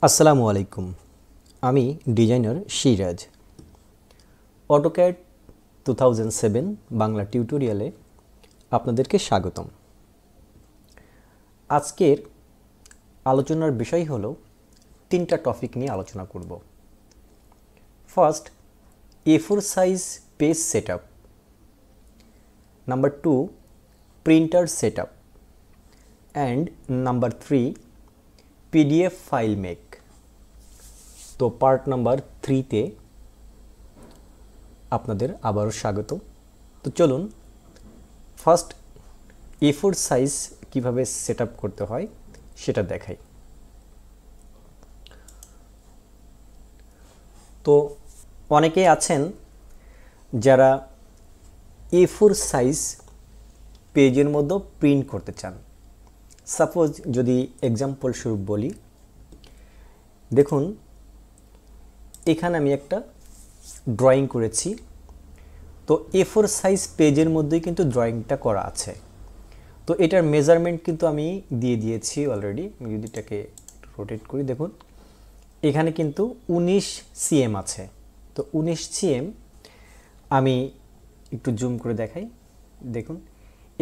আসসালামু আলাইকুম। আমি ডিজাইনার সিরাজ। অটোক্যাড 2007 বাংলা টিউটোরিয়ালে আপনাদেরকে স্বাগতম। আজকের আলোচনার বিষয় হলো তিনটা টপিক নিয়ে আলোচনা করব। First, A4 size page setup. Number 2, printer setup. And number 3, PDF file make. তো পার্ট নাম্বার 3-তে আপনাদের আবারও স্বাগত। তো চলুন ফার্স্ট A4 সাইজ কিভাবে সেটআপ করতে হয় সেটা দেখাই। তো অনেকেই আছেন যারা A4 সাইজ পেজের মধ্যে প্রিন্ট করতে চান। সাপোজ যদি এক্সাম্পল স্বরূপ বলি, দেখুন এখানে আমি একটা ড্রয়িং করেছি। তো A4 সাইজ পেজের মধ্যেই কিন্তু ড্রয়িংটা করা আছে। তো এটার মেজারমেন্ট কিন্তু আমি দিয়ে দিয়েছি অলরেডি। আমি যদি এটাকে রোটেট করি, দেখুন এখানে কিন্তু 19 cm আছে। তো 19 cm আমি একটু জুম করে দেখাই। দেখুন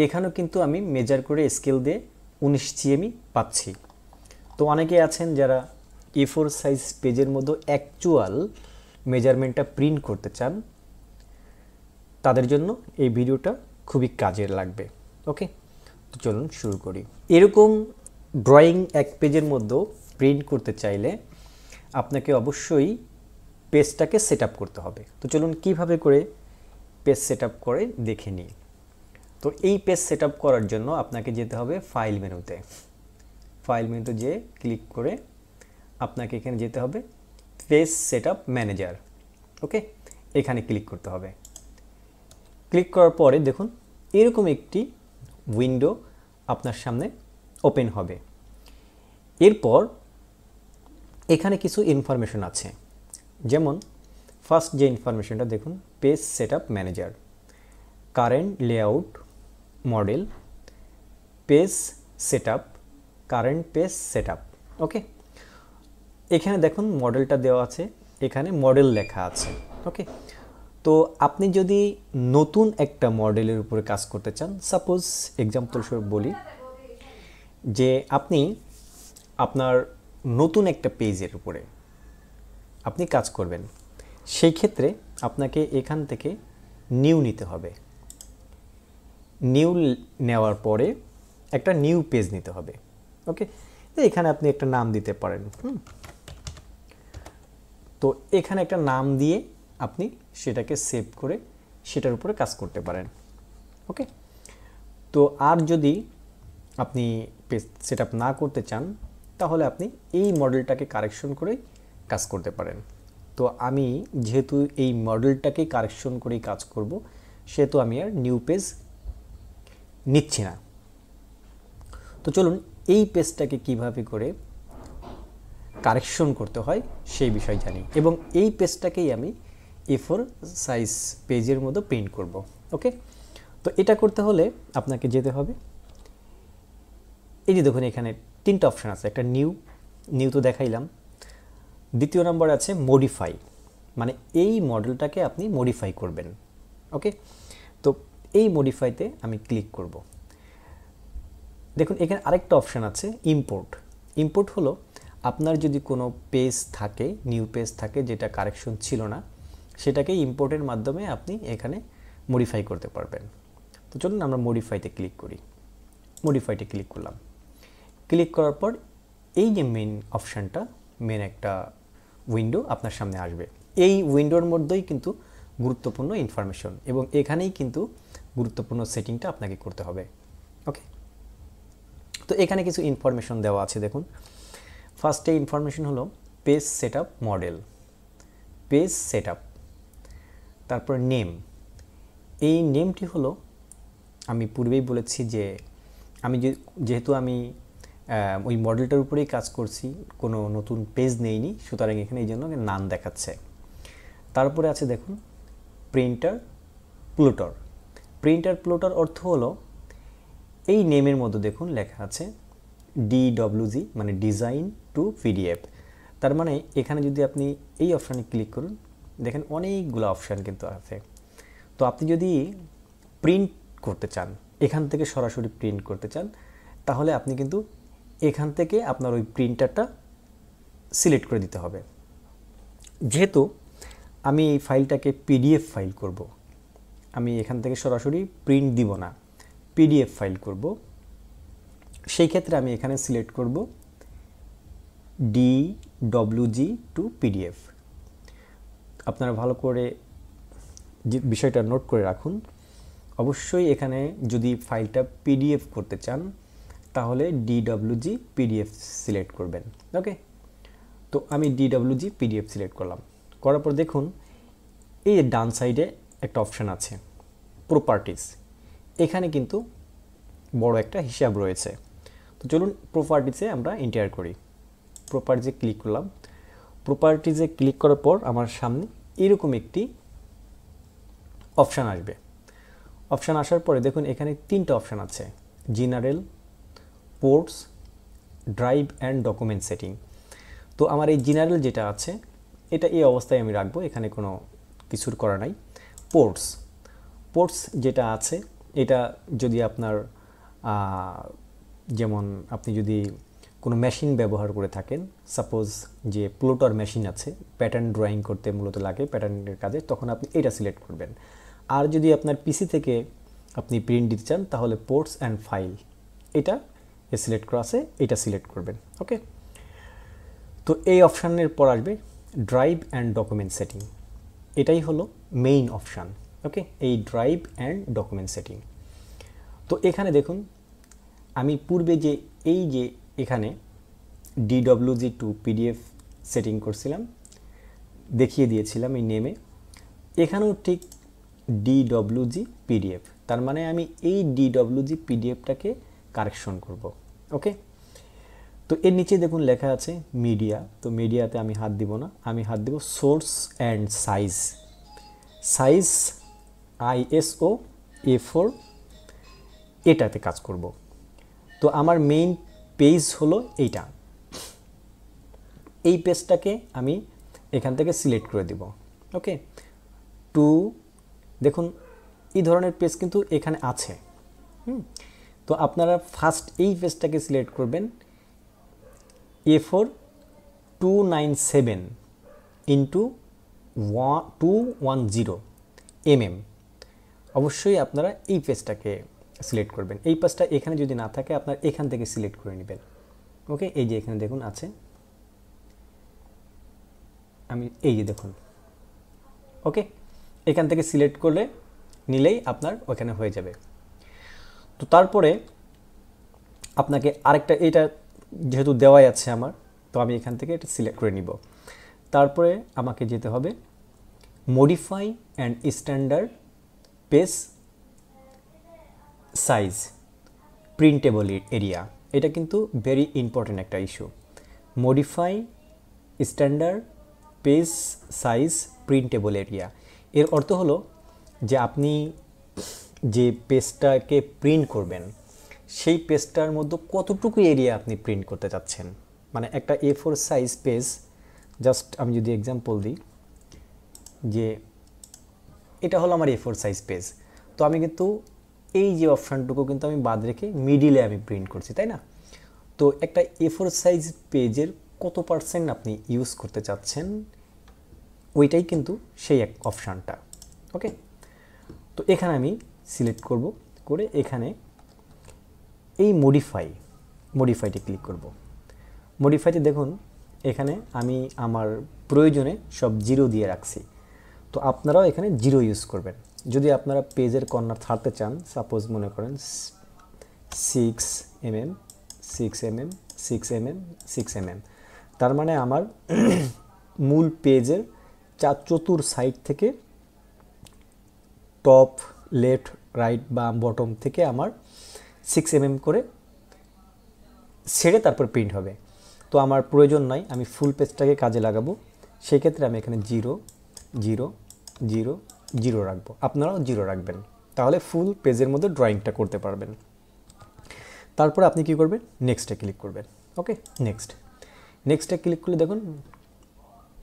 এখানেও কিন্তু আমি মেজার করে স্কেল দিয়ে 19 cm পাচ্ছি। তো অনেকে আছেন যারা A4 সাইজ পেজের মধ্যে অ্যাকচুয়াল মেজারমেন্টটা প্রিন্ট করতে চান, তাদের জন্য এই ভিডিওটা খুবই কাজের লাগবে। ওকে, তো চলুন শুরু করি। এরকম ড্রয়িং এক পেজের মধ্যে প্রিন্ট করতে চাইলে আপনাকে অবশ্যই পেজটাকে সেট আপ করতে হবে। তো চলুন কিভাবে করে পেজ সেট আপ করে দেখে নিই। তো এই পেজ সেট আপ করার জন্য আপনাকে যেতে হবে ফাইল মেনুতে। ফাইল মেনুতে যেয়ে ক্লিক করে আপনাকে এখানে যেতে হবে পেজ সেটআপ ম্যানেজার। ওকে, এখানে ক্লিক করতে হবে। ক্লিক করার পরে দেখুন এরকম একটি উইন্ডো আপনার সামনে ওপেন হবে। এরপর এখানে কিছু ইনফরমেশন আছে, যেমন ফার্স্ট যে ইনফরমেশনটা দেখুন, page setup manager, current layout model, page setup, current page setup. Okay, এখানে দেখুন মডেলটা দেওয়া আছে, এখানে মডেল লেখা আছে। ওকে, তো আপনি যদি নতুন একটা মডেলের উপরে কাজ করতে চান, সাপোজ এক্সাম্পল স্বরূপ বলি যে আপনি আপনার নতুন একটা পেজের উপরে আপনি কাজ করবেন, সেই ক্ষেত্রে আপনাকে এখান থেকে নিউ নিতে হবে। নিউ নেওয়ার পরে একটা নিউ পেজ নিতে হবে। ওকে, এখানে আপনি একটা নাম দিতে পারেন। তো এখানে একটা নাম দিয়ে আপনি সেটাকে সেভ করে সেটার উপরে কাজ করতে পারেন। ওকে, তো আর যদি আপনি পেজ সেটআপ না করতে চান, তাহলে আপনি এই মডেলটাকে কারেকশন করে কাজ করতে পারেন। তো আমি যেহেতু এই মডেলটাকে কারেকশন করেই কাজ করব, সেহেতু আমি আর নিউ পেজ নিচ্ছি না। তো চলুন এই পেজটাকে কিভাবে করে কারেকশন করতে হয় সেই বিষয় জানি, এবং এই পেজটাকেই আমি A4 সাইজ পেজের মধ্যে প্রিন্ট করব। ওকে, তো এটা করতে হলে আপনাকে যেতে হবে, এই যে দেখুন এখানে তিনটা অপশান আছে। একটা নিউ তো দেখাইলাম। দ্বিতীয় নম্বর আছে মডিফাই, মানে এই মডেলটাকে আপনি মডিফাই করবেন। ওকে, তো এই মডিফাইতে আমি ক্লিক করব। দেখুন এখানে আরেকটা অপশান আছে ইম্পোর্ট। ইম্পোর্ট হলো আপনার যদি কোনো পেজ থাকে, নিউ পেজ থাকে যেটা কারেকশন ছিল না, সেটাকে ইম্পোর্টের মাধ্যমে আপনি এখানে মডিফাই করতে পারবেন। তো চলুন আমরা মডিফাইতে ক্লিক করি। মডিফাইতে ক্লিক করলাম। ক্লিক করার পর এই যে মেন অপশানটা, মেন একটা উইন্ডো আপনার সামনে আসবে। এই উইন্ডোর মধ্যেই কিন্তু গুরুত্বপূর্ণ ইনফরমেশন, এবং এখানেই কিন্তু গুরুত্বপূর্ণ সেটিংটা আপনাকে করতে হবে। ওকে, তো এখানে কিছু ইনফরমেশন দেওয়া আছে। দেখুন ফার্স্টে ইনফরমেশন হলো page setup model, page setup, তারপর নেম। এই নেমটি হলো, আমি পূর্বেই বলেছি যে আমি যেহেতু আমি ওই মডেলটার উপরেই কাজ করছি, কোনো নতুন পেজ নেইনি, সুতরাং এখানে এই জন্য নাম দেখাচ্ছে। তারপরে আছে দেখুন প্রিন্টার প্লুটর। প্রিন্টার প্লুটর অর্থ হলো এই নেমের মধ্যে দেখুন লেখা আছে DWG, মানে ডিজাইন টু PDF। তার মানে এখানে যদি আপনি এই অপশানে ক্লিক করুন, দেখেন অনেকগুলো অপশান কিন্তু আছে। তো আপনি যদি প্রিন্ট করতে চান, এখান থেকে সরাসরি প্রিন্ট করতে চান, তাহলে আপনি কিন্তু এখান থেকে আপনার ওই প্রিন্টারটা সিলেক্ট করে দিতে হবে। যেহেতু আমি এই ফাইলটাকে পিডিএফ ফাইল করব, আমি এখান থেকে সরাসরি প্রিন্ট দিব না, পিডিএফ ফাইল করব, সেই ক্ষেত্রে আমি এখানে সিলেক্ট করব DWG টু পিডিএফ। আপনারা ভালো করে বিষয়টা নোট করে রাখুন। অবশ্যই এখানে যদি ফাইলটা পিডিএফ করতে চান তাহলে DWG পিডিএফ সিলেক্ট করবেন। ওকে, তো আমি DWG পিডিএফ সিলেক্ট করলাম। করার পর দেখুন এই ডান সাইডে একটা অপশান আছে প্রপার্টিজ, এখানে কিন্তু বড় একটা হিসাব রয়েছে। তো চলুন প্রপার্টিজে আমরা এন্টার করি। প্রপার্টিজে ক্লিক করলাম। প্রপার্টিজে ক্লিক করার পর আমার সামনে এরকম একটি অপশান আসবে। অপশান আসার পরে দেখুন এখানে তিনটা অপশান আছে, general, ports, drive and document setting. তো আমার এই জেনারেল যেটা আছে এটা এই অবস্থায় আমি রাখবো, এখানে কোনো কিছুর করা নাই। পোর্টস যেটা আছে এটা যদি আপনার যেমন আপনি যদি কোনো মেশিন ব্যবহার করে থাকেন, সাপোজ যে প্লোটার মেশিন আছে, প্যাটার্ন ড্রয়িং করতে মূলত লাগে প্যাটার্নের কাজে, তখন আপনি এটা সিলেক্ট করবেন। আর যদি আপনার পিসি থেকে আপনি প্রিন্ট দিতে চান তাহলে পোর্টস অ্যান্ড ফাইল এটা সিলেক্ট করা আছে, এটা সিলেক্ট করবেন। ওকে, তো এই অপশানের পর আসবে ড্রাইভ অ্যান্ড ডকুমেন্ট সেটিং, এটাই হলো মেইন অপশান। ওকে, এই ড্রাইভ অ্যান্ড ডকুমেন্ট সেটিং। তো এখানে দেখুন আমি পূর্বে যে এখানে DWG টু পিডিএফ সেটিং করছিলাম, দেখিয়ে দিয়েছিলাম এই নেমে, এখানেও ঠিক DWG পিডিএফ, তার মানে আমি এই DWG পিডিএফটাকে কারেকশন করব। ওকে, তো এর নিচে দেখুন লেখা আছে মিডিয়া, তো মিডিয়াতে আমি হাত দিব না, আমি হাত দেব source and size ISO A4, এটাতে কাজ করব। তো আমার মেইন পেজ হলো এইটা, এই পেজটাকে আমি এখান থেকে সিলেক্ট করে দিব। ওকে, দেখুন এই ধরনের পেজ কিন্তু এখানে আছে। তো আপনারা ফার্স্ট এই পেজটাকে সিলেক্ট করবেন A4 297 ইন্টু 210 mm। অবশ্যই আপনারা এই পেজটাকে সিলেক্ট করবেন। এই পেজটা এখানে যদি না থাকে আপনার এখান থেকে সিলেক্ট করে নেবেন। ওকে, এই যে এখানে দেখুন আছে, আমি এই যে দেখুন, ওকে, এখান থেকে সিলেক্ট করলে নিলেই আপনার ওখানে হয়ে যাবে। তো তারপরে আপনাকে আরেকটা, এটা যেহেতু দেওয়াই আছে আমার, তো আমি এখান থেকে এটা সিলেক্ট করে নিব। তারপরে আমাকে যেতে হবে modify and standard page size printable area, এটা কিন্তু ভেরি ইম্পর্টেন্ট একটা issue. Modify standard page size printable area, এর অর্থ হলো যে আপনি যে পেজটাকে প্রিন্ট করবেন সেই পেজটার মধ্যে কতটুকু এরিয়া আপনি প্রিন্ট করতে চাচ্ছেন। মানে একটা A4 সাইজ পেজ, জাস্ট আমি যদি এক্সাম্পল দিই যে এটা হলো আমার A4 সাইজ পেজ, তো আমি কিন্তু এই যে অপশানটুকু কিন্তু আমি বাদ রেখে মিডিলে আমি প্রিন্ট করছি, তাই না? তো একটা A4 সাইজ পেজের কত পার্সেন্ট আপনি ইউজ করতে চাচ্ছেন, ওইটাই কিন্তু সেই এক অপশানটা। ওকে, তো এখানে আমি সিলেক্ট করব, করে এখানে এই মডিফাইতে ক্লিক করব। মডিফাইতে দেখুন এখানে আমি আমার প্রয়োজনে সব 0 দিয়ে রাখছি, তো আপনারাও এখানে 0 ইউজ করবেন। যদি আপনারা পেজের কর্নার ছাড়তে চান, সাপোজ মনে করেন 6 mm 6 mm 6 mm 6 mm, তার মানে আমার মূল পেজের চতুর সাইড থেকে টপ, লেফট, রাইট বা বটম থেকে আমার 6 mm করে ছেড়ে তারপর প্রিন্ট হবে। তো আমার প্রয়োজন নাই, আমি ফুল পেজটাকে কাজে লাগাবো, সেই ক্ষেত্রে আমি এখানে 0 0 0 0 রাখবো। আপনারাও 0 রাখবেন, তাহলে ফুল পেজের মধ্যে ড্রয়িংটা করতে পারবেন। তারপর আপনি কি করবেন, নেক্সটে ক্লিক করবেন। ওকে, নেক্সটে ক্লিক করলে দেখুন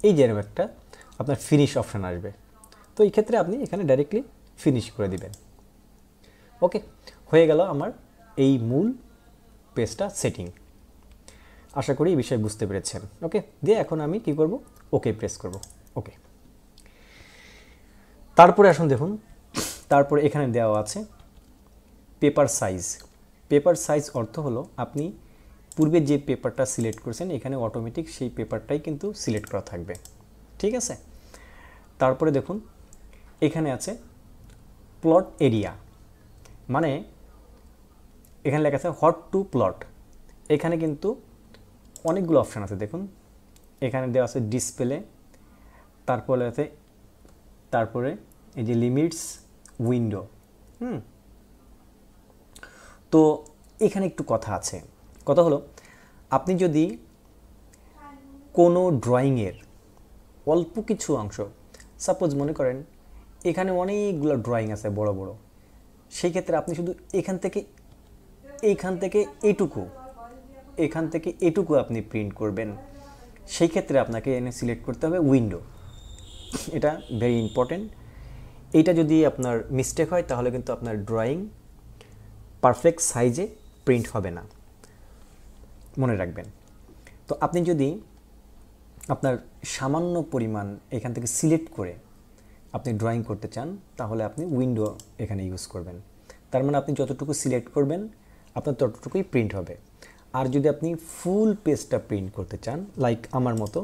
এই যে এরকম একটা আপনার ফিনিশ অপশান আসবে। তো এই ক্ষেত্রে আপনি এখানে ডাইরেক্টলি ফিনিশ করে দিবেন। ওকে, হয়ে গেল আমার এই মূল পেজটা সেটিং। আশা করি এই বিষয়ে বুঝতে পেরেছেন। ওকে, দিয়ে এখন আমি কি করব, ওকে প্রেস করব। ওকে, তারপরে আসুন দেখুন, তারপরে এখানে দেওয়া আছে পেপার সাইজ। পেপার সাইজ অর্থ হলো আপনি পূর্বে যে পেপারটা সিলেক্ট করেছেন এখানে অটোমেটিক সেই পেপারটাই কিন্তু সিলেক্ট করা থাকবে, ঠিক আছে। তারপরে দেখুন এখানে আছে প্লট এরিয়া, মানে এখানে লেখা আছে হট টু প্লট। এখানে কিন্তু অনেকগুলো অপশান আছে দেখুন, এখানে দেওয়া আছে ডিসপ্লে, তারপরে এই যে লিমিটস উইন্ডো। তো এখানে একটু কথা আছে, কথা হলো আপনি যদি কোনো ড্রয়িংয়ের অল্প কিছু অংশ, সাপোজ মনে করেন এখানে অনেকগুলো ড্রয়িং আছে বড় বড়, সেই ক্ষেত্রে আপনি শুধু এখান থেকে এটুকু আপনি প্রিন্ট করবেন, সেই ক্ষেত্রে আপনাকে এনে সিলেক্ট করতে হবে উইন্ডো। এটা ভেরি ইম্পর্টেন্ট। এইটা যদি আপনার মিস্টেক হয় তাহলে কিন্তু আপনার ড্রয়িং পারফেক্ট সাইজে প্রিন্ট হবে না, মনে রাখবেন। তো আপনি যদি আপনার সামান্য পরিমাণ এখান থেকে সিলেক্ট করে আপনি ড্রয়িং করতে চান তাহলে আপনি উইন্ডো এখানে ইউজ করবেন। তার মানে আপনি যতটুকু সিলেক্ট করবেন আপনার ততটুকুই প্রিন্ট হবে। আর যদি আপনি ফুল পেজটা প্রিন্ট করতে চান, লাইক আমার মতো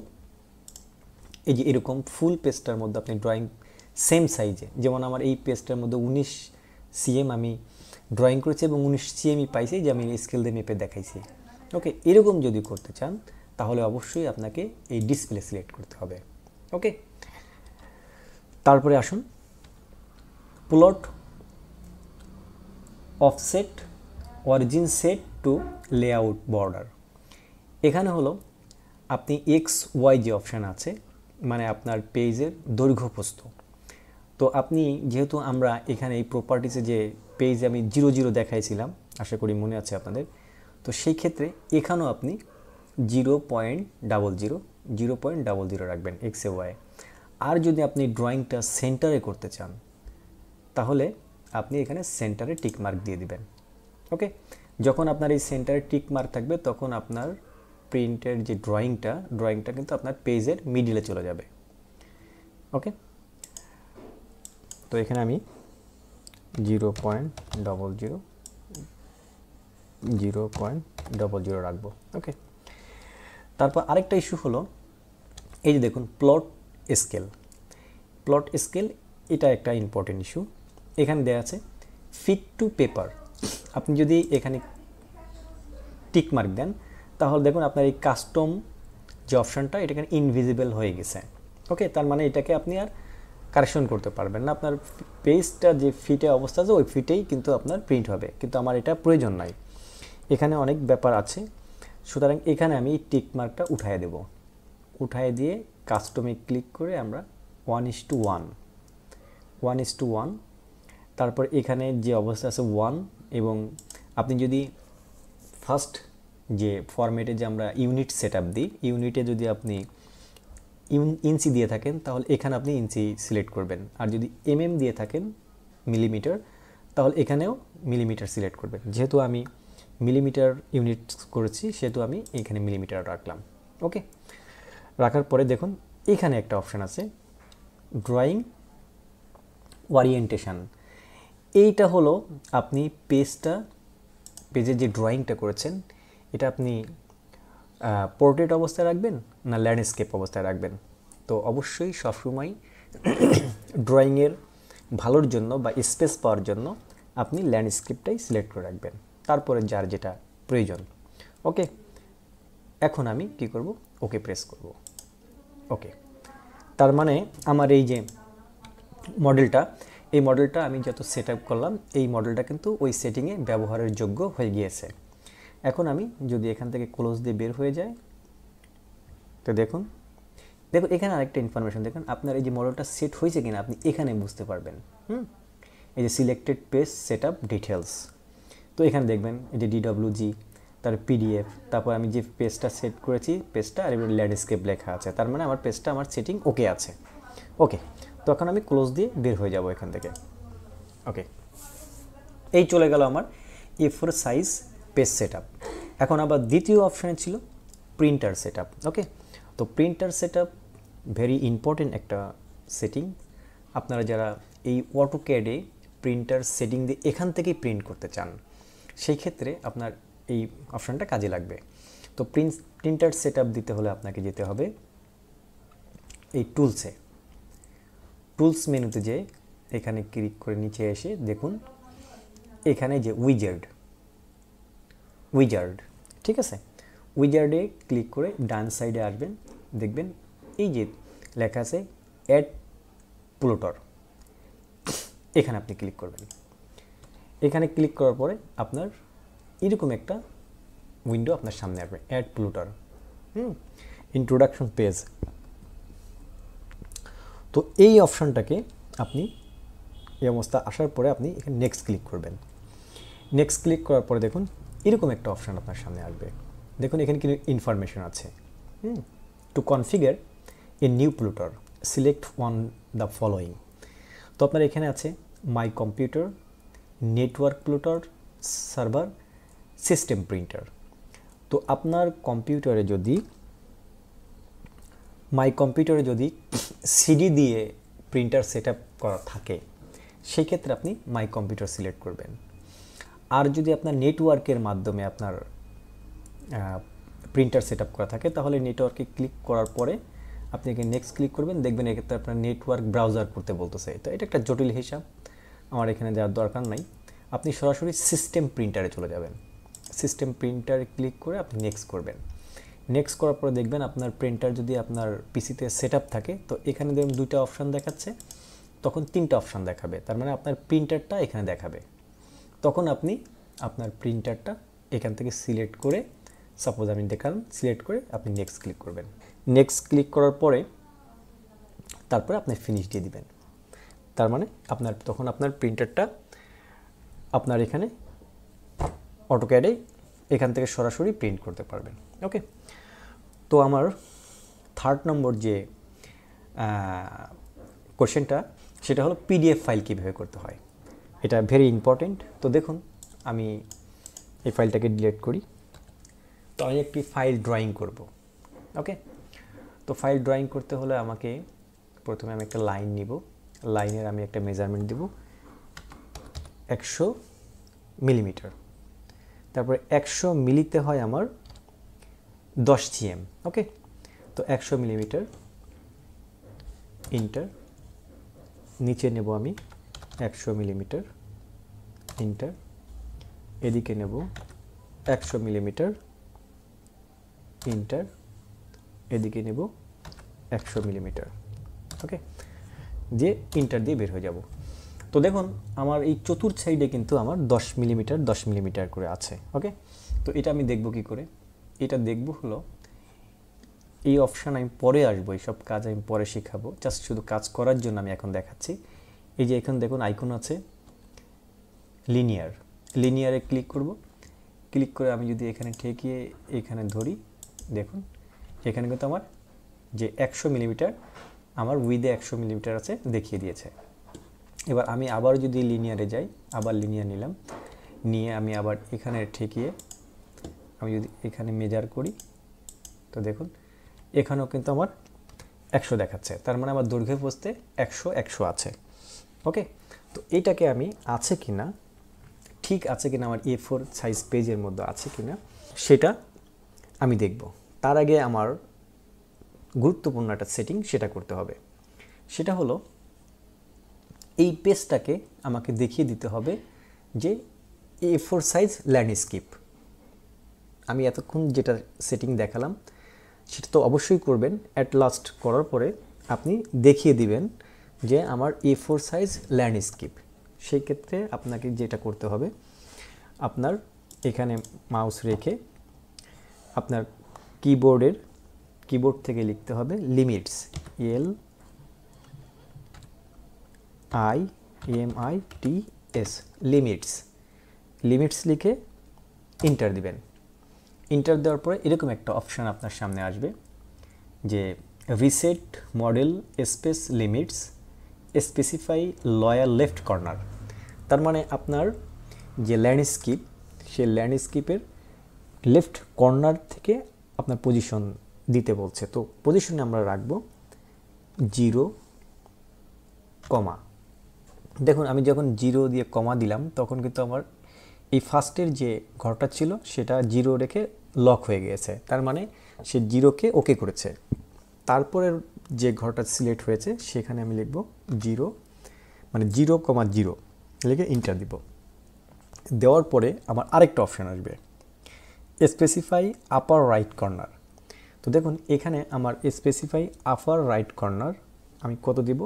এই যে এরকম ফুল পেজটার মধ্যে আপনি ড্রয়িং সেম সাইজে, যেমন আমার এই পেজটার মধ্যে 19 cm আমি ড্রয়িং করেছি এবং 19 cm পাইছি, যে আমি স্কেল দিয়ে মেপে দেখাইছি। ওকে, এরকম যদি করতে চান তাহলে অবশ্যই আপনাকে এই ডিসপ্লে সিলেক্ট করতে হবে। ওকে, তারপরে আসুন plot offset origin set to layout border. এখানে হলো আপনি XY যে অপশান আছে, মানে আপনার পেজের দৈর্ঘ্য প্রস্থ। তো আপনি যেহেতু আমরা এখানে এই প্রপার্টিসে যে পেজ আমি 00 দেখাইছিলাম, আশা করি মনে আছে আপনাদের, তো সেই ক্ষেত্রে এখানেও আপনি 0.00 রাখবেন XY। আর যদি আপনি ড্রয়িংটা সেন্টারে করতে চান তাহলে আপনি এখানে সেন্টারে টিক মার্ক দিয়ে দিবেন। ওকে, যখন আপনার এই সেন্টারে টিক মার্ক থাকবে তখন আপনার প্রিন্টের যে ড্রয়িংটা কিন্তু আপনার পেজের মিডিলে চলে যাবে। ওকে, তো এখানে আমি 0.00 রাখবো। ওকে, তারপর আরেকটা ইস্যু হলো এই যে দেখুন প্লট স্কেল, এটা একটা ইম্পর্টেন্ট ইস্যু। এখানে দেওয়া আছে ফিট টু পেপার। আপনি যদি এখানে টিক মার্ক দেন তাহলে দেখুন আপনার এই কাস্টম যে অপশানটা এটা এখানে ইনভিজিবল হয়ে গেছে। ওকে, তার মানে এটাকে আপনি আর কারেকশন করতে পারবেন না, আপনার পেজটা যে ফিটে অবস্থা আছে ওই ফিটেই কিন্তু আপনার প্রিন্ট হবে, কিন্তু আমার এটা প্রয়োজন নাই, এখানে অনেক ব্যাপার আছে। সুতরাং এখানে আমি টিক মার্কটা উঠায় দেব, উঠায় দিয়ে কাস্টমে ক্লিক করে আমরা 1:1 তারপর এখানে যে অবস্থা আছে 1, এবং আপনি যদি ফার্স্ট যে ফরম্যাটে যে আমরা ইউনিট সেটআপ দিই, ইউনিটে যদি আপনি ইঞ্চি দিয়ে থাকেন তাহলে এখানে আপনি ইঞ্চি সিলেক্ট করবেন, আর যদি দিয়ে থাকেন মিলিমিটার তাহলে এখানেও মিলিমিটার সিলেক্ট করবেন। যেহেতু আমি মিলিমিটার ইউনিট করেছি সেহেতু আমি এখানে মিলিমিটার রাখলাম। ওকে, রাখার পরে দেখুন এখানে একটা অপশান আছে ড্রয়িং ওরিয়েন্টেশন। এইটা হলো আপনি পেজের যে ড্রয়িংটা করেছেন এটা আপনি পোর্ট্রেট অবস্থায় রাখবেন না ল্যান্ডস্কেপ অবস্থায় রাখবেন। তো অবশ্যই সবসময় ড্রয়িংয়ের ভালোর জন্য বা স্পেস পাওয়ার জন্য আপনি ল্যান্ডস্কেপটাই সিলেক্ট করে রাখবেন, তারপরে যার যেটা প্রয়োজন। ওকে, এখন আমি কি করব, ওকে প্রেস করব। ওকে, তার মানে আমার এই যে মডেলটা আমি যত সেট আপ করলাম এই মডেলটা কিন্তু ওই সেটিংয়ে ব্যবহারের যোগ্য হয়ে গিয়েছে। এখন আমি যদি এখান থেকে ক্লোজ দিয়ে বের হয়ে যায় তো দেখুন এখানে আরেকটা ইনফরমেশন দেখুন, আপনার এই যে মডেলটা সেট হয়েছে কিনা আপনি এখানে বুঝতে পারবেন। এই যে সিলেক্টেড পেজ সেটআপ ডিটেলস, তো এখানে দেখবেন এই যে DWG, তার পিডিএফ, তারপর আমি যে পেজটা সেট করেছি পেজটা আর এবার ল্যান্ডস্কেপ লেখা আছে, তার মানে আমার পেজটা আমার সেটিং ওকে আছে। ওকে, তখন আমি ক্লোজ দিয়ে বের হয়ে যাব এখান থেকে। ওকে, এই চলে গেল আমার A4 সাইজ পেজ সেটআপ। এখন আবার দ্বিতীয় অপশানে ছিল প্রিন্টার সেটআপ। ওকে, তো প্রিন্টার সেটআপ ভেরি ইম্পর্টেন্ট একটা সেটিং। আপনারা যারা এই অটোক্যাডে প্রিন্টার সেটিং দিয়ে এখান থেকেই প্রিন্ট করতে চান, সেই ক্ষেত্রে আপনার এই অপশানটা কাজে লাগবে। তো প্রিন্টার সেটআপ দিতে হলে আপনাকে যেতে হবে এই টুলসে, টুলস মেনুতে যে এখানে ক্লিক করে নিচে এসে দেখুন এখানে যে উইজার্ড, ঠিক আছে, উইজার্ডে ক্লিক করে ডান সাইডে আসবেন, দেখবেন এই যে লেখা আছে অ্যাড প্লটার, এখানে আপনি ক্লিক করবেন। এখানে ক্লিক করার পরে আপনার এরকম একটা উইন্ডো আপনার সামনে আসবে, অ্যাড প্লটার, ইন্ট্রোডাকশন পেজ। তো এই অপশানটাকে আপনি এই অবস্থা আসার পরে আপনি এখানে নেক্সট ক্লিক করবেন। নেক্সট ক্লিক করার পরে দেখুন এরকম একটা অপশান আপনার সামনে আসবে। দেখুন এখানে কিন্তু ইনফরমেশন আছে। To configure a new plotter select one the following. তো আপনার এখানে আছে my computer, network plotter, server, system printer. তো আপনার কম্পিউটারে যদি মাই কম্পিউটারে যদি সিডি দিয়ে প্রিন্টার সেট আপ করা থাকে, সেই ক্ষেত্রে আপনি মাই কম্পিউটার সিলেক্ট করবেন। আর যদি আপনার নেটওয়ার্কের মাধ্যমে আপনার প্রিন্টার সেট আপ করা থাকে, তাহলে নেটওয়ার্কে ক্লিক করার পরে আপনি এখানে নেক্সট ক্লিক করবেন, দেখবেন এক্ষেত্রে আপনার নেটওয়ার্ক ব্রাউজার করতে বলতেছে। তো এটা একটা জটিল হিসাব, আমার এখানে দেওয়ার দরকার নাই। আপনি সরাসরি সিস্টেম প্রিন্টারে চলে যাবেন। সিস্টেম প্রিন্টারে ক্লিক করে আপনি নেক্সট করবেন। নেক্সট করার পরে দেখবেন আপনার প্রিন্টার যদি আপনার পিসিতে সেট আপ থাকে, তো এখানে দেখুন দুইটা অপশান দেখাচ্ছে, তখন তিনটা অপশান দেখাবে, তার মানে আপনার প্রিন্টারটা এখানে দেখাবে। তখন আপনি আপনার প্রিন্টারটা এখান থেকে সিলেক্ট করে, সাপোজ আমি দেখালাম, সিলেক্ট করে আপনি নেক্সট ক্লিক করবেন। নেক্সট ক্লিক করার পরে তারপরে আপনি ফিনিশ দিয়ে দিবেন। তার মানে আপনার তখন আপনার প্রিন্টারটা আপনার এখানে অটোক্যাডে এখান থেকে সরাসরি প্রিন্ট করতে পারবেন। ওকে, তো আমার থার্ড নম্বর যে কোশ্চেনটা, সেটা হলো পিডিএফ ফাইল কীভাবে করতে হয়। এটা ভেরি ইম্পর্টেন্ট। তো দেখুন আমি এই ফাইলটাকে ডিলিট করি। তো আমি একটি ফাইল ড্রয়িং করব। ওকে, তো ফাইল ড্রয়িং করতে হলে আমাকে প্রথমে আমি একটা লাইন নিব, লাইনের আমি একটা মেজারমেন্ট দেব 100 মিলিমিটার, তারপরে 100 মিলিতে হয় আমার 10 GM। ওকে, তো 100 মিলিমিটার, ইন্টার, নিচে নেব আমি 100 মিলিমিটার, ইন্টার, এদিকে নেব 100 মিলিমিটার, ইন্টার, এদিকে নেব 100 মিলিমিটার। ওকে, দিয়ে ইন্টার দিয়ে বের হয়ে যাব। তো দেখুন আমার এই চতুর্থ সাইডে কিন্তু আমার 10 মিলিমিটার 10 মিলিমিটার করে আছে। ওকে, তো এটা আমি দেখব কি করে? এটা দেখব হলো এই অপশান আমি পরে আসবো, এইসব কাজ আমি পরে শেখাবো, জাস্ট শুধু কাজ করার জন্য আমি এখন দেখাচ্ছি। এই যে এখানে দেখুন আইকন আছে লিনিয়ার, লিনিয়ারে ক্লিক করব। ক্লিক করে আমি যদি এখানে ঠেকিয়ে এখানে ধরি, দেখুন এখানে কিন্তু আমার যে 100 মিলিমিটার আমার উইথে 100 মিলিমিটার আছে দেখিয়ে দিয়েছে। এবার আমি আবার যদি লিনিয়ারে যাই, আবার লিনিয়ার নিলাম, নিয়ে আমি আবার এখানে ঠেকিয়ে আমি যদি এখানে মেজার করি, তো দেখুন এখানেও কিন্তু আমার 100 দেখাচ্ছে, তার মানে আমার দৈর্ঘ্য প্রস্থে 100 আছে। ওকে, তো এইটাকে আমি আছে কিনা, ঠিক আছে কিনা, আমার A4 সাইজ পেজের মধ্যে আছে কিনা সেটা আমি দেখব। তার আগে আমার গুরুত্বপূর্ণ একটা সেটিং সেটা করতে হবে। সেটা হলো এই পেজটাকে আমাকে দেখিয়ে দিতে হবে যে A4 সাইজ ল্যান্ডস্কেপ। আমি এতক্ষণ যেটা সেটিং দেখালাম সেটা তো অবশ্যই করবেন। অ্যাট লাস্ট করার পরে আপনি দেখিয়ে দিবেন যে আমার A4 সাইজ ল্যান্ডস্কেপ। সেই ক্ষেত্রে আপনাকে যেটা করতে হবে, আপনার এখানে মাউস রেখে আপনার কিবোর্ড থেকে লিখতে হবে লিমিটস, LIMITS, লিমিটস লিখে এন্টার দিবেন। ইন্টার দেওয়ার পরে এরকম একটা অপশান আপনার সামনে আসবে যে reset model space limits specify lawyer left corner. তার মানে আপনার যে ল্যান্ডস্কেপ, সেই ল্যান্ডস্কেপের লেফট কর্নার থেকে আপনার পজিশন দিতে বলছে। তো পজিশনে আমরা রাখবো 0, দেখুন আমি যখন 0 দিয়ে কমা দিলাম তখন কিন্তু আমার এই ফার্স্টের যে ঘরটা ছিল সেটা 0 রেখে লক হয়ে গিয়েছে, তার মানে সে 0কে ওকে করেছে। তারপরের যে ঘরটা সিলেক্ট হয়েছে সেখানে আমি লিখব 0, মানে 0,0 লিখে ইন্টার দিব। দেওয়ার পরে আমার আরেকটা অপশান আসবে স্পেসিফাই আপার রাইট কর্নার। তো দেখুন এখানে আমার স্পেসিফাই আপার রাইট কর্নার আমি কত দিব,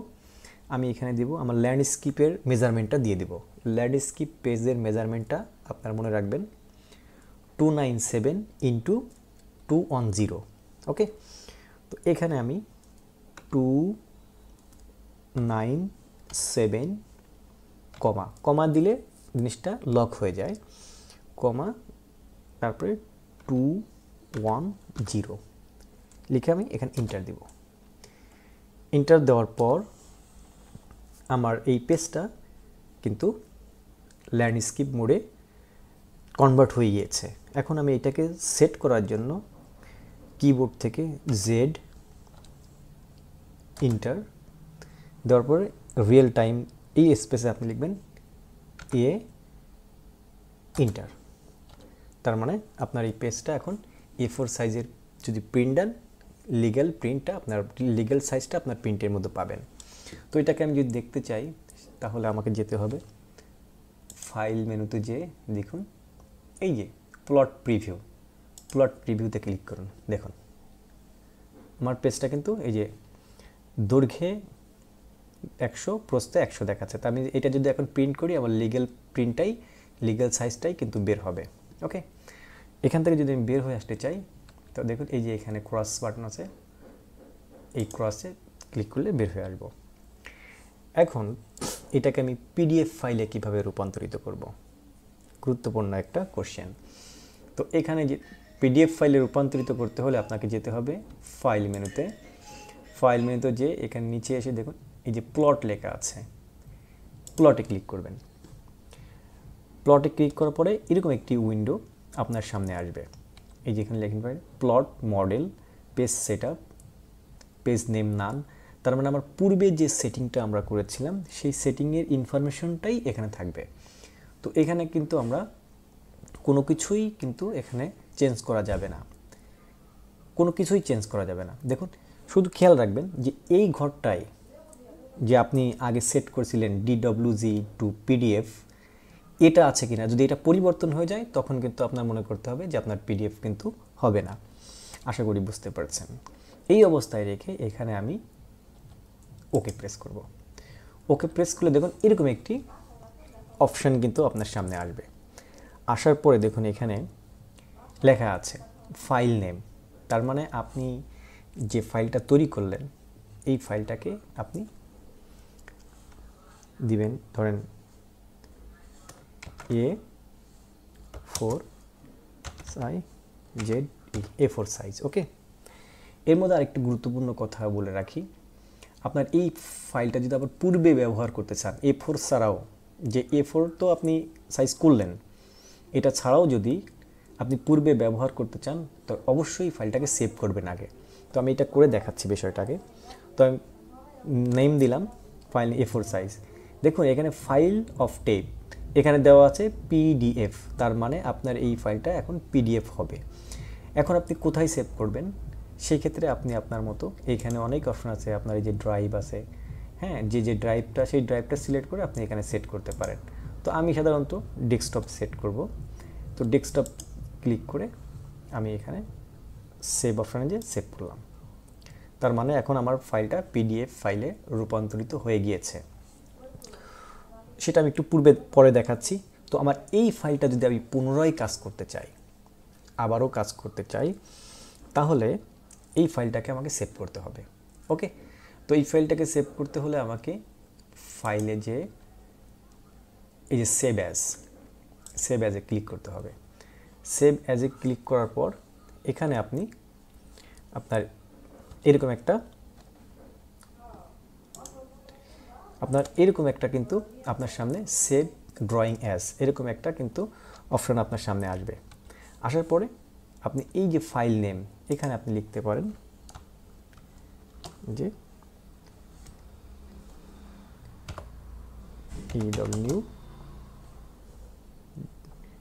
আমি এখানে দিব আমার ল্যান্ডস্কেপের মেজারমেন্টটা দিয়ে দিব। ল্যান্ডস্কেপ পেজের মেজারমেন্টটা আপনার মনে রাখবেন 297 × 210। ওকে, তো এখানে আমি 297, কমা দিলে জিনিসটা লক হয়ে যায়, তারপরে 210 লিখে আমি এখানে ইন্টার দিব। ইন্টার দেওয়ার পর আমার এই পেজটা কিন্তু ল্যান্ডস্কেপ মোডে কনভার্ট হয়ে গিয়েছে। এখন আমি এটাকে সেট করার জন্য কিবোর্ড থেকে জেড ইন্টার দেওয়ার পরে রিয়েল টাইম এই স্পেসে আপনি লিখবেন ইন্টার। তার মানে আপনার এই পেজটা এখন A4 সাইজের যদি প্রিন্ট দেন লিগ্যাল প্রিন্টটা আপনার লিগ্যাল সাইজটা আপনার প্রিন্টের মধ্যে পাবেন। তো এটাকে আমি যদি দেখতে চাই তাহলে আমাকে যেতে হবে ফাইল মেনুতে যেয়ে দেখুন এই যে প্লট প্রিভিউতে ক্লিক করুন। দেখুন আমার পেজটা কিন্তু এই যে দৈর্ঘ্যে 100 প্রস্থে 100 দেখাচ্ছে। তো আমি এটা যদি এখন প্রিন্ট করি আমার লিগ্যাল সাইজটাই কিন্তু বের হবে। ওকে, এখান থেকে যদি আমি বের হয়ে আসতে চাই তো দেখুন এই যে এখানে ক্রস বাটন আছে, এই ক্রসে ক্লিক করলে বের হয়ে আসবো। এখন এটাকে আমি পিডিএফ ফাইলে কিভাবে রূপান্তরিত করব, গুরুত্বপূর্ণ একটা কোশ্চেন। তো এখানে যে পিডিএফ ফাইলে রূপান্তরিত করতে হলে আপনাকে যেতে হবে ফাইল মেনুতে যে এখানে নিচে এসে দেখুন এই যে প্লট লেখা আছে, প্লটে ক্লিক করবেন। প্লটে ক্লিক করার পরে এরকম একটি উইন্ডো আপনার সামনে আসবে। এই যে এখানে লেখেন plot model page setup page name none. তার মানে আমার পূর্বে যে সেটিংটা আমরা করেছিলাম সেই সেটিংয়ের ইনফরমেশনটাই এখানে থাকবে। তো এখানে কিন্তু আমরা কোনো কিছুই কিন্তু এখানে চেঞ্জ করা যাবে না, দেখুন শুধু খেয়াল রাখবেন যে এই ঘরটায় যে আপনি আগে সেট করেছিলেন DWG টু PDF এটা আছে কিনা। যদি এটা পরিবর্তন হয়ে যায় তখন কিন্তু আপনার মনে করতে হবে যে আপনার PDF কিন্তু হবে না। আশা করি বুঝতে পারছেন। এই অবস্থায় রেখে এখানে আমি ওকে প্রেস করব। ওকে প্রেস করলে দেখুন এরকম একটি অপশান কিন্তু আপনার সামনে আসবে। আসার পরে দেখুন এখানে লেখা আছে ফাইল নেম। তার মানে আপনি যে ফাইলটা তৈরি করলেন এই ফাইলটাকে আপনি দিবেন ধরেন A4 সাইজ। ওকে, এর মধ্যে আরেকটি গুরুত্বপূর্ণ কথা বলে রাখি, আপনার এই ফাইলটা যদি আবার পূর্বে ব্যবহার করতে চান A4 ছাড়াও, যে A4 তো আপনি সাইজ করলেন, এটা ছাড়াও যদি আপনি পূর্বে ব্যবহার করতে চান তো অবশ্যই ফাইলটাকে সেভ করবেন আগে। তো আমি এটা করে দেখাচ্ছি বিষয়টাকে। তো আমি নেম দিলাম ফাইল A4 সাইজ। দেখুন এখানে ফাইল অফ টেপ এখানে দেওয়া আছে PDF, তার মানে আপনার এই ফাইলটা এখন PDF হবে। এখন আপনি কোথায় সেভ করবেন সেই ক্ষেত্রে আপনি আপনার মতো এইখানে অনেক অপশন আছে, আপনার এই যে ড্রাইভ আছে, হ্যাঁ, যে ড্রাইভটা সেই ড্রাইভটা সিলেক্ট করে আপনি এখানে সেট করতে পারেন। তো আমি সাধারণত ডেস্কটপ সেট করব। তো ডেস্কটপ ক্লিক করে আমি এখানে সেভ অপশানে যে সেভ করলাম। তার মানে এখন আমার ফাইলটা PDF ফাইলে রূপান্তরিত হয়ে গিয়েছে। সেটা আমি একটু পরে দেখাচ্ছি। তো আমার এই ফাইলটা যদি আমি পুনরায় আবারও কাজ করতে চাই তাহলে এই ফাইলটাকে আমাকে সেভ করতে হবে। ওকে, তো এই ফাইলটাকে সেভ করতে হলে আমাকে ফাইলে এই যে সেভ অ্যাজে ক্লিক করতে হবে। সেভ অ্যাজে ক্লিক করার পর এখানে আপনি আপনার এরকম একটা কিন্তু আপনার সামনে সেভ ড্রয়িং অ্যাজ এরকম একটা কিন্তু অপশন আপনার সামনে আসবে। আসার পরে আপনি এই যে ফাইল নেম এখানে আপনি লিখতে পারেন যে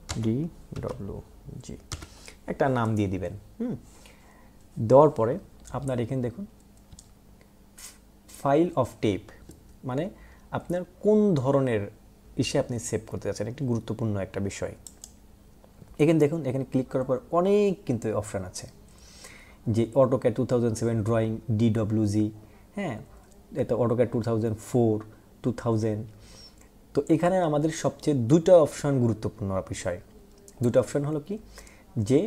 DWG একটা নাম দিয়ে দিবেন। দেওয়ার পরে আপনার এখানে দেখুন ফাইল অফ টেপ, মানে আপনার কোন ধরনের ইসে আপনি সেভ করতে যাচ্ছেন, একটি গুরুত্বপূর্ণ একটা বিষয়। এখানে দেখুন, এখানে ক্লিক করার পর অনেক কিন্তু অপশান আছে, যে অটোক্যাড 2007 ড্রয়িং DWG, হ্যাঁ, এটা অটোক্যাড 2004 2000। তো এখানে আমাদের সবচেয়ে দুটো অপশান গুরুত্বপূর্ণ বিষয়। দুটো অপশান হলো কি, যে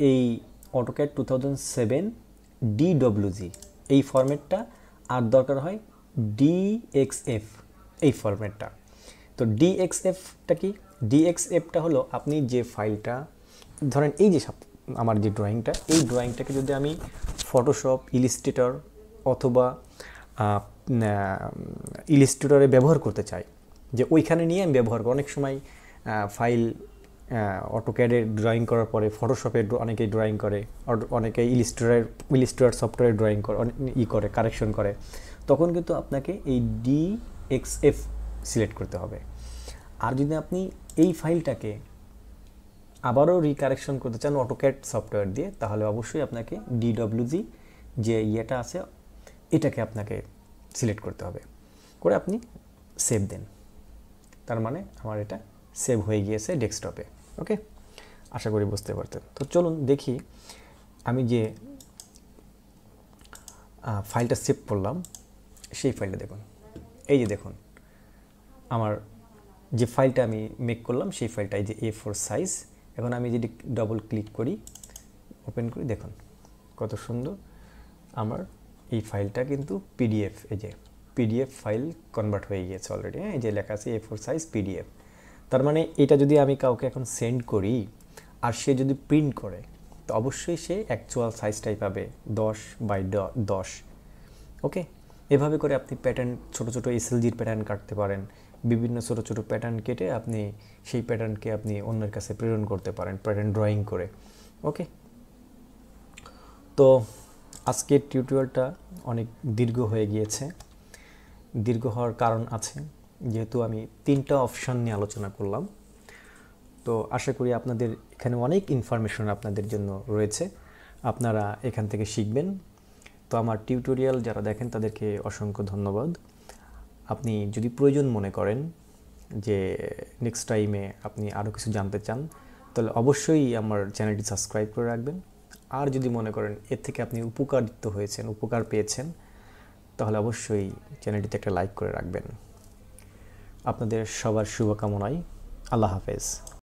এই অটোক্যাড 2007 DWG এই ফরম্যাটটা, আর দরকার হয় DXF এই ফরম্যাটটা। তো DXFটা কি? DXFটা হলো আপনি যে ফাইলটা, ধরেন এই যে আমার যে ড্রয়িংটা, এই ড্রয়িংটাকে যদি আমি ফটোশপ, ইলাস্ট্রেটর অথবা ইলাস্ট্রেটরে ব্যবহার করতে চাই, যে ওইখানে নিয়ে আমি ব্যবহার করি। অনেক সময় ফাইল অটোক্যাডে ড্রয়িং করার পরে ফটোশপে অনেকেই ড্রয়িং করে, অনেকে ইলাস্ট্রেটর সফটওয়্যার ড্রয়িং করে কারেকশন করে, তখন কিন্তু আপনাকে এই DXF সিলেক্ট করতে হবে। আর যদি আপনি এই ফাইলটাকে আবারও রিকারেকশন করতে চান অটোক্যাড সফটওয়্যার দিয়ে, তাহলে অবশ্যই আপনাকে DWG যে ইয়েটা আছে এটাকে আপনাকে সিলেক্ট করতে হবে, করে আপনি সেভ দেন। তার মানে আমার এটা সেভ হয়ে গিয়েছে ডেস্কটপে। ওকে, আশা করি বুঝতে পারতেন। তো চলুন দেখি আমি যে ফাইলটা সেভ করলাম সেই ফাইলটা দেখুন। এই যে দেখুন আমার যে ফাইলটা আমি মেক করলাম সেই ফাইলটা এই যে A4 সাইজ। এখন আমি যদি ডবল ক্লিক করি, ওপেন করি, দেখুন কত সুন্দর আমার এই ফাইলটা কিন্তু PDF, এই যে PDF ফাইল কনভার্ট হয়ে গিয়েছে অলরেডি। হ্যাঁ, এই যে লেখা আছে A4 সাইজ PDF। তার মানে এটা যদি আমি কাউকে এখন সেন্ড করি আর সে যদি প্রিন্ট করে, তো অবশ্যই সে অ্যাকচুয়াল সাইজটাই পাবে 10x10। ওকে, এভাবে করে আপনি প্যাটার্ন, ছোটো ছোটো SLGর প্যাটার্ন কাটতে পারেন। বিভিন্ন ছোটো ছোটো প্যাটার্ন কেটে আপনি সেই প্যাটার্নকে আপনি অন্যের কাছে প্রেরণ করতে পারেন প্যাটার্ন ড্রয়িং করে। ওকে, তো আজকের টিউটোরিয়ালটা অনেক দীর্ঘ হয়ে গিয়েছে। দীর্ঘ হওয়ার কারণ আছে, যেহেতু আমি 3টা অপশান নিয়ে আলোচনা করলাম। তো আশা করি আপনাদের এখানে অনেক ইনফরমেশন আপনাদের জন্য রয়েছে, আপনারা এখান থেকে শিখবেন। তো আমার টিউটোরিয়াল যারা দেখেন তাদেরকে অসংখ্য ধন্যবাদ। আপনি যদি প্রয়োজন মনে করেন যে নেক্সট টাইমে আপনি আরও কিছু জানতে চান, তাহলে অবশ্যই আমার চ্যানেলটি সাবস্ক্রাইব করে রাখবেন। আর যদি মনে করেন এর থেকে আপনি উপকারিত হয়েছেন, উপকার পেয়েছেন, তাহলে অবশ্যই চ্যানেলটিতে একটা লাইক করে রাখবেন। আপনাদের সবার শুভকামনায়, আল্লাহ হাফেজ।